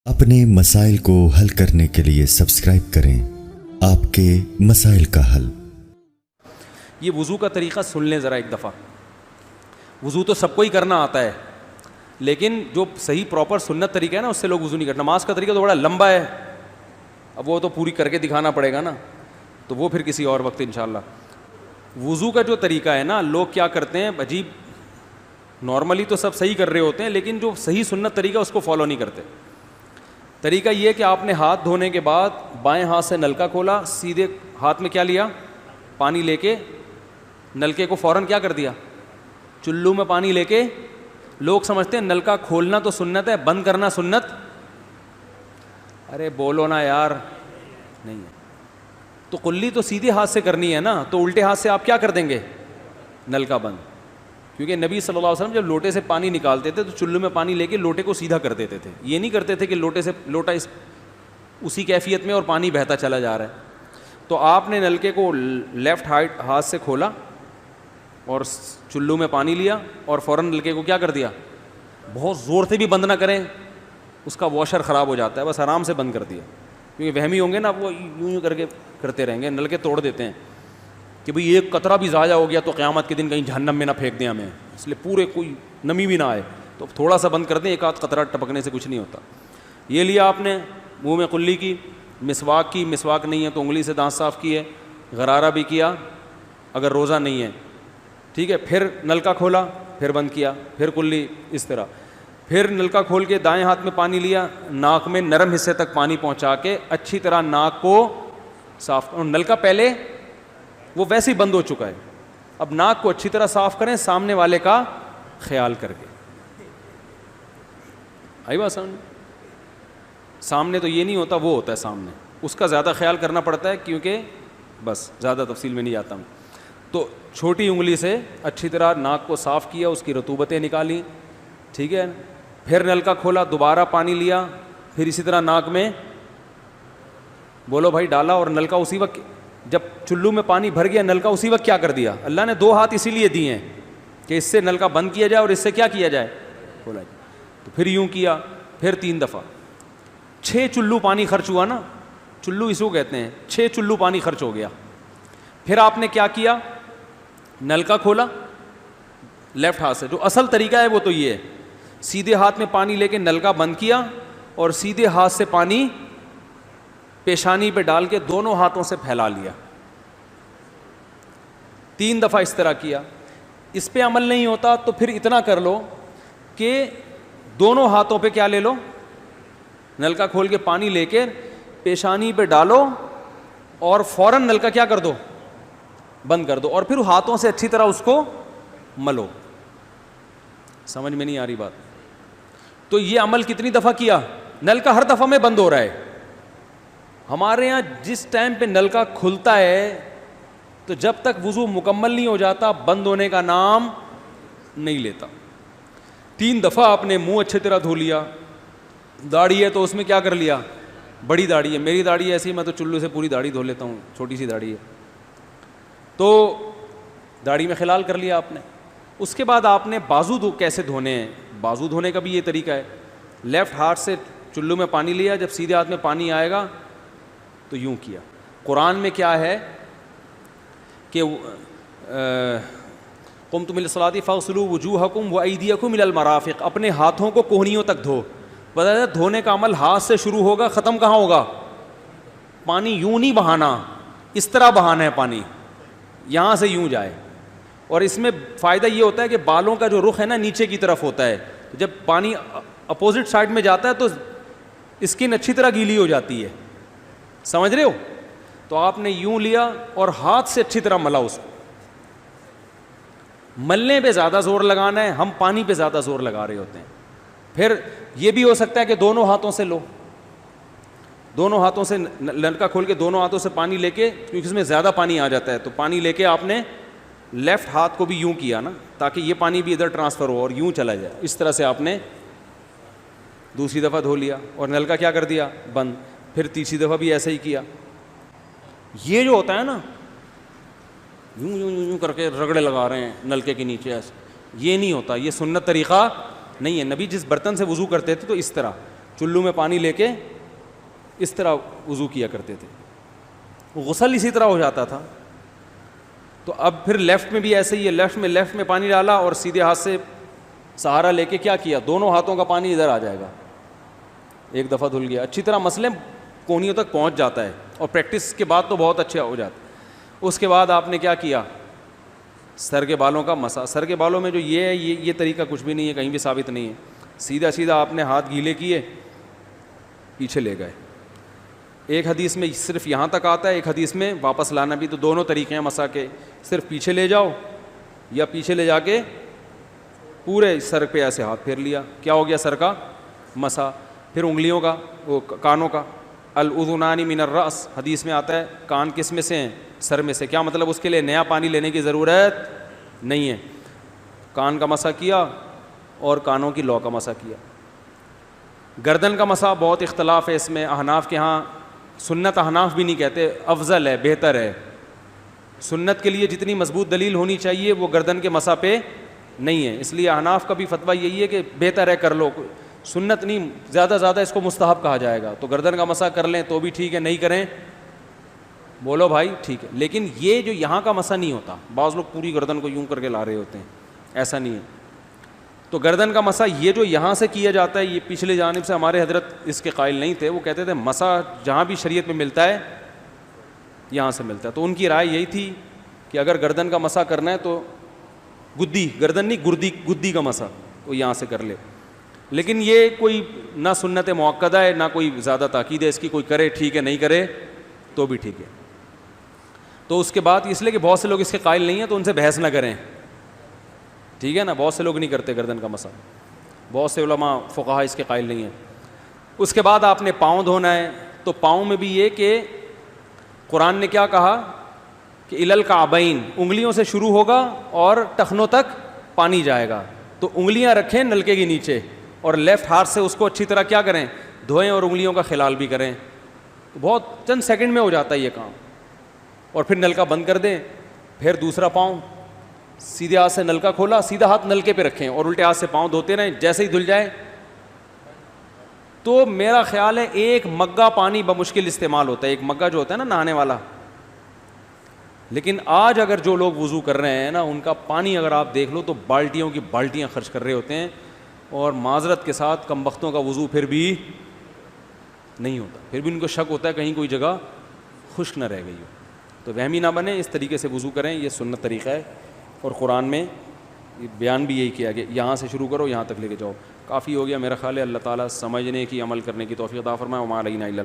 اپنے مسائل کو حل کرنے کے لیے سبسکرائب کریں آپ کے مسائل کا حل۔ یہ وضو کا طریقہ سن لیں ذرا ایک دفعہ۔ وضو تو سب کو ہی کرنا آتا ہے، لیکن جو صحیح پراپر سنت طریقہ ہے نا، اس سے لوگ وضو نہیں کرتے۔ نماز کا طریقہ تو بڑا لمبا ہے، اب وہ تو پوری کر کے دکھانا پڑے گا نا، تو وہ پھر کسی اور وقت انشاءاللہ۔ وضو کا جو طریقہ ہے نا، لوگ کیا کرتے ہیں عجیب، نارملی تو سب صحیح کر رہے ہوتے ہیں، لیکن جو صحیح سنت طریقہ اس کو فالو نہیں کرتے۔ طریقہ یہ کہ آپ نے ہاتھ دھونے کے بعد بائیں ہاتھ سے نلکا کھولا، سیدھے ہاتھ میں کیا لیا، پانی لے کے نلکے کو فوراً کیا کر دیا، چلو میں پانی لے کے۔ لوگ سمجھتے ہیں نلکا کھولنا تو سنت ہے، بند کرنا سنت۔ ارے بولو نا یار، نہیں ہے تو کلی تو سیدھے ہاتھ سے کرنی ہے نا، تو الٹے ہاتھ سے آپ کیا کر دیں گے، نلکا بند۔ کیونکہ نبی صلی اللہ علیہ وسلم جب لوٹے سے پانی نکالتے تھے تو چلو میں پانی لے کے لوٹے کو سیدھا کر دیتے تھے، یہ نہیں کرتے تھے کہ لوٹے سے لوٹا اسی کیفیت میں اور پانی بہتا چلا جا رہا ہے۔ تو آپ نے نلکے کو لیفٹ ہاتھ سے کھولا اور چلو میں پانی لیا اور فوراً نلکے کو کیا کر دیا، بہت زور سے بھی بند نہ کریں، اس کا واشر خراب ہو جاتا ہے، بس آرام سے بند کر دیا۔ کیونکہ وہمی ہوں گے نا، وہ یوں کر کے کرتے رہیں گے، نلکے توڑ دیتے ہیں کہ بھئی ایک قطرہ بھی ضائع ہو گیا تو قیامت کے دن کہیں جہنم میں نہ پھینک دیں ہمیں، اس لیے پورے کوئی نمی بھی نہ آئے، تو تھوڑا سا بند کر دیں، ایک آدھ قطرہ ٹپکنے سے کچھ نہیں ہوتا۔ یہ لیا آپ نے، منہ میں کلی کی، مسواک کی، مسواک نہیں ہے تو انگلی سے دانت صاف کیے، غرارہ بھی کیا اگر روزہ نہیں ہے، ٹھیک ہے۔ پھر نلکا کھولا، پھر بند کیا، پھر کلی، اس طرح۔ پھر نلکا کھول کے دائیں ہاتھ میں پانی لیا، ناک میں نرم حصے تک پانی پہنچا کے اچھی طرح ناک کو صاف، اور نلکا پہلے وہ ویسے ہی بند ہو چکا ہے، اب ناک کو اچھی طرح صاف کریں سامنے والے کا خیال کر کے۔ آئی بات سمجھ؟ سامنے تو یہ نہیں ہوتا، وہ ہوتا ہے سامنے، اس کا زیادہ خیال کرنا پڑتا ہے، کیونکہ بس زیادہ تفصیل میں نہیں جاتا ہوں۔ تو چھوٹی انگلی سے اچھی طرح ناک کو صاف کیا، اس کی رطوبتیں نکالی، ٹھیک ہے۔ پھر نلکا کھولا، دوبارہ پانی لیا، پھر اسی طرح ناک میں بولو بھائی ڈالا، اور نلکا اسی وقت، جب چلو میں پانی بھر گیا نلکا اسی وقت کیا کر دیا۔ اللہ نے دو ہاتھ اسی لیے دیے ہیں کہ اس سے نلکا بند کیا جائے اور اس سے کیا کیا جائے، کھولا جائے۔ تو پھر یوں کیا، پھر 3 دفعہ، 6 چلو پانی خرچ ہوا نا، چلو اس کو کہتے ہیں، 6 چلو پانی خرچ ہو گیا۔ پھر آپ نے کیا کیا، نلکا کھولا لیفٹ ہاتھ سے، جو اصل طریقہ ہے وہ تو یہ ہے، سیدھے ہاتھ میں پانی لے کے نلکا بند کیا اور سیدھے ہاتھ سے پانی پیشانی پہ ڈال کے دونوں ہاتھوں سے پھیلا لیا، 3 دفعہ اس طرح کیا۔ اس پہ عمل نہیں ہوتا تو پھر اتنا کر لو کہ دونوں ہاتھوں پہ کیا لے لو، نلکا کھول کے پانی لے کے پیشانی پہ ڈالو اور فوراً نلکا کیا کر دو، بند کر دو، اور پھر ہاتھوں سے اچھی طرح اس کو ملو۔ سمجھ میں نہیں آ رہی بات؟ تو یہ عمل کتنی دفعہ کیا، نلکا ہر دفعہ میں بند ہو رہا ہے۔ ہمارے ہاں جس ٹائم پہ نلکا کھلتا ہے تو جب تک وضو مکمل نہیں ہو جاتا بند ہونے کا نام نہیں لیتا۔ 3 دفعہ آپ نے منہ اچھی طرح دھو لیا، داڑھی ہے تو اس میں کیا کر لیا، بڑی داڑھی ہے، میری داڑھی ایسی میں تو چلو سے پوری داڑھی دھو لیتا ہوں، چھوٹی سی داڑھی ہے تو داڑھی میں خلال کر لیا آپ نے۔ اس کے بعد آپ نے بازو کیسے دھونے ہیں، بازو دھونے کا بھی یہ طریقہ ہے، لیفٹ ہاتھ سے چلو میں پانی لیا، جب سیدھے ہاتھ میں پانی آئے گا تو یوں کیا۔ قرآن میں کیا ہے کہ قمتم الی الصلاۃ فاغسلوا وجوہکم وایدیکم الی المرافق، اپنے ہاتھوں کو کوہنیوں تک دھو۔ پتہ ہے دھونے کا عمل ہاتھ سے شروع ہوگا، ختم کہاں ہوگا، پانی یوں نہیں بہانا، اس طرح بہانا ہے پانی، یہاں سے یوں جائے۔ اور اس میں فائدہ یہ ہوتا ہے کہ بالوں کا جو رخ ہے نا نیچے کی طرف ہوتا ہے، جب پانی اپوزٹ سائڈ میں جاتا ہے تو اسکن اچھی طرح گیلی ہو جاتی ہے، سمجھ رہے ہو؟ تو آپ نے یوں لیا اور ہاتھ سے اچھی طرح ملا اس کو۔ ملنے پہ زیادہ زور لگانا ہے، ہم پانی پہ زیادہ زور لگا رہے ہوتے ہیں۔ پھر یہ بھی ہو سکتا ہے کہ دونوں ہاتھوں سے لو، دونوں ہاتھوں سے نلکا کھول کے دونوں ہاتھوں سے پانی لے کے، کیونکہ اس میں زیادہ پانی آ جاتا ہے تو پانی لے کے آپ نے لیفٹ ہاتھ کو بھی یوں کیا نا، تاکہ یہ پانی بھی ادھر ٹرانسفر ہو اور یوں چلا جائے، اس طرح سے آپ نے دوسری دفعہ دھو لیا اور نلکا کیا کر دیا، بند۔ پھر تیسری دفعہ بھی ایسا ہی کیا۔ یہ جو ہوتا ہے نا یوں یوں یوں کر کے رگڑے لگا رہے ہیں نلکے کے نیچے ایسے، یہ نہیں ہوتا، یہ سنت طریقہ نہیں ہے۔ نبی جس برتن سے وضو کرتے تھے تو اس طرح چلو میں پانی لے کے اس طرح وضو کیا کرتے تھے. غسل اسی طرح ہو جاتا تھا. تو اب پھر لیفٹ میں بھی ایسے ہی ہے, لیفٹ میں پانی ڈالا اور سیدھے ہاتھ سے سہارا لے کے کیا کیا, دونوں ہاتھوں کا پانی ادھر آ جائے گا. ایک دفعہ دھل گیا, اچھی طرح مسئلے کونیوں تک پہنچ جاتا ہے, اور پریکٹس کے بعد تو بہت اچھا ہو جاتا ہے. اس کے بعد آپ نے کیا کیا, سر کے بالوں کا مسح. سر کے بالوں میں جو یہ ہے, یہ طریقہ کچھ بھی نہیں ہے, کہیں بھی ثابت نہیں ہے. سیدھا آپ نے ہاتھ گیلے کیے, پیچھے لے گئے. ایک حدیث میں صرف یہاں تک آتا ہے, ایک حدیث میں واپس لانا بھی. تو دونوں طریقے ہیں مسح کے, صرف پیچھے لے جاؤ یا پیچھے لے جا کے پورے سر پہ ایسے ہاتھ پھیر لیا, کیا ہو گیا سر کا مسح. پھر انگلیوں کا, وہ کانوں کا, الاذنان من الراس, حدیث میں آتا ہے کان کس میں سے ہیں, سر میں سے. کیا مطلب, اس کے لیے نیا پانی لینے کی ضرورت نہیں ہے. کان کا مسح کیا اور کانوں کی لو کا مسح کیا. گردن کا مسح بہت اختلاف ہے اس میں. احناف کے ہاں سنت, احناف بھی نہیں کہتے, افضل ہے, بہتر ہے. سنت کے لیے جتنی مضبوط دلیل ہونی چاہیے وہ گردن کے مسح پہ نہیں ہے, اس لیے احناف کا بھی فتویٰ یہی ہے کہ بہتر ہے کر لو, سنت نہیں, زیادہ اس کو مستحب کہا جائے گا. تو گردن کا مسح کر لیں تو بھی ٹھیک ہے, نہیں کریں بولو بھائی ٹھیک ہے. لیکن یہ جو یہاں کا مسح نہیں ہوتا, بعض لوگ پوری گردن کو یوں کر کے لا رہے ہوتے ہیں, ایسا نہیں ہے. تو گردن کا مسح یہ جو یہاں سے کیا جاتا ہے, یہ پچھلے جانب سے ہمارے حضرت اس کے قائل نہیں تھے. وہ کہتے تھے مسح جہاں بھی شریعت میں ملتا ہے یہاں سے ملتا ہے. تو ان کی رائے یہی تھی کہ اگر گردن کا مسح کرنا ہے تو گدی, گردن نہیں گدی کا مسح, وہ یہاں سے کر لے. لیکن یہ کوئی نہ سنت مؤکدہ ہے نہ کوئی زیادہ تاکید ہے اس کی, کوئی کرے ٹھیک ہے, نہیں کرے تو بھی ٹھیک ہے. تو اس کے بعد اس لیے کہ بہت سے لوگ اس کے قائل نہیں ہیں تو ان سے بحث نہ کریں, ٹھیک ہے نا. بہت سے لوگ نہیں کرتے گردن کا مسح, بہت سے علماء فقہا اس کے قائل نہیں ہیں. اس کے بعد آپ نے پاؤں دھونا ہے. تو پاؤں میں بھی یہ کہ قرآن نے کیا کہا کہ الی الکعبین, انگلیوں سے شروع ہوگا اور ٹخنوں تک پانی جائے گا. تو انگلیاں رکھیں نلکے کے نیچے اور لیفٹ ہاتھ سے اس کو اچھی طرح کیا کریں, دھوئیں, اور انگلیوں کا خلال بھی کریں. بہت چند سیکنڈ میں ہو جاتا ہے یہ کام. اور پھر نلکا بند کر دیں. پھر دوسرا پاؤں, سیدھے ہاتھ سے نلکا کھولا, سیدھا ہاتھ نلکے پہ رکھیں اور الٹے ہاتھ سے پاؤں دھوتے رہیں. جیسے ہی دھل جائے تو میرا خیال ہے ایک مگا پانی بمشکل استعمال ہوتا ہے, ایک مگا جو ہوتا ہے نا نہانے والا. لیکن آج اگر جو لوگ وضو کر رہے ہیں نا, ان کا پانی اگر آپ دیکھ لو تو بالٹیوں کی بالٹیاں خرچ کر رہے ہوتے ہیں, اور معذرت کے ساتھ کم بختوں کا وضو پھر بھی نہیں ہوتا. پھر بھی ان کو شک ہوتا ہے کہیں کوئی جگہ خشک نہ رہ گئی ہو. تو وہمی نہ بنے, اس طریقے سے وضو کریں, یہ سنت طریقہ ہے. اور قرآن میں بیان بھی یہی کیا کہ یہاں سے شروع کرو یہاں تک لے کے جاؤ. کافی ہو گیا میرا خیال ہے. اللہ تعالیٰ سمجھنے کی, عمل کرنے کی توفیق عطا فرمائے. وما علینا الا